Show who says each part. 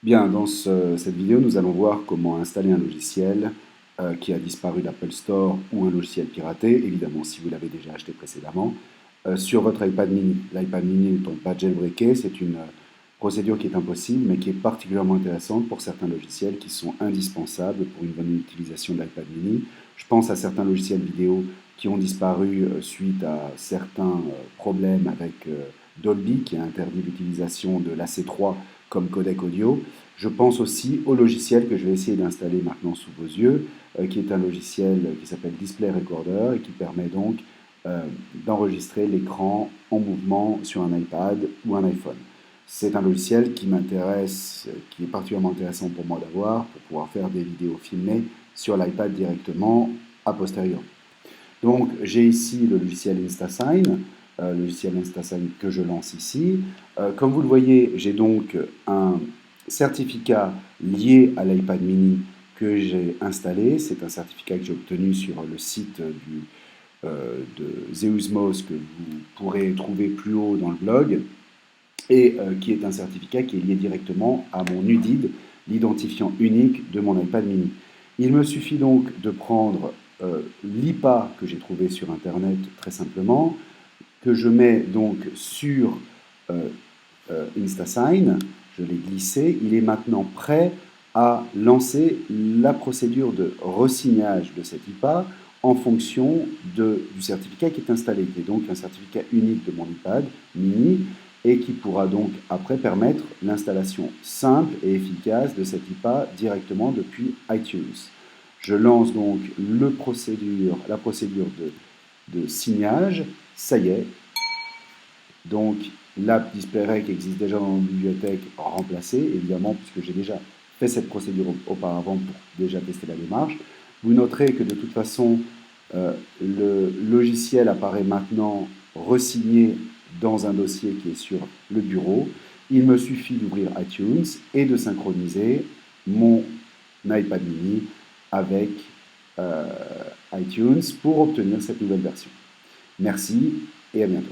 Speaker 1: Bien, dans cette vidéo, nous allons voir comment installer un logiciel qui a disparu de l'Apple Store ou un logiciel piraté, évidemment si vous l'avez déjà acheté précédemment, sur votre iPad mini. L'iPad mini ne tombe pas jailbreaké, c'est une procédure qui est impossible, mais qui est particulièrement intéressante pour certains logiciels qui sont indispensables pour une bonne utilisation de l'iPad mini. Je pense à certains logiciels vidéo qui ont disparu suite à certains problèmes avec Dolby, qui a interdit l'utilisation de l'AC3 comme codec audio. Je pense aussi au logiciel que je vais essayer d'installer maintenant sous vos yeux, qui est un logiciel qui s'appelle Display Recorder et qui permet donc d'enregistrer l'écran en mouvement sur un iPad ou un iPhone. C'est un logiciel qui m'intéresse, qui est particulièrement intéressant pour moi d'avoir, pour pouvoir faire des vidéos filmées sur l'iPad directement a posteriori. Donc j'ai ici le logiciel InstaSign, que je lance ici. Comme vous le voyez, j'ai donc un certificat lié à l'iPad mini que j'ai installé. C'est un certificat que j'ai obtenu sur le site de Zeusmos que vous pourrez trouver plus haut dans le blog et qui est un certificat qui est lié directement à mon UDID, l'identifiant unique de mon iPad mini. Il me suffit donc de prendre l'IPA que j'ai trouvé sur Internet très simplement, que je mets donc sur InstaSign, je l'ai glissé, il est maintenant prêt à lancer la procédure de resignage de cet IPA en fonction du certificat qui est installé, qui est donc un certificat unique de mon iPad mini, et qui pourra donc après permettre l'installation simple et efficace de cet IPA directement depuis iTunes. Je lance donc la procédure de signage, ça y est, donc l'app DisplayRec existe déjà dans la bibliothèque remplacée, évidemment, puisque j'ai déjà fait cette procédure auparavant pour déjà tester la démarche. Vous noterez que de toute façon, le logiciel apparaît maintenant resigné dans un dossier qui est sur le bureau. Il me suffit d'ouvrir iTunes et de synchroniser mon iPad mini avec iTunes pour obtenir cette nouvelle version. Merci et à bientôt.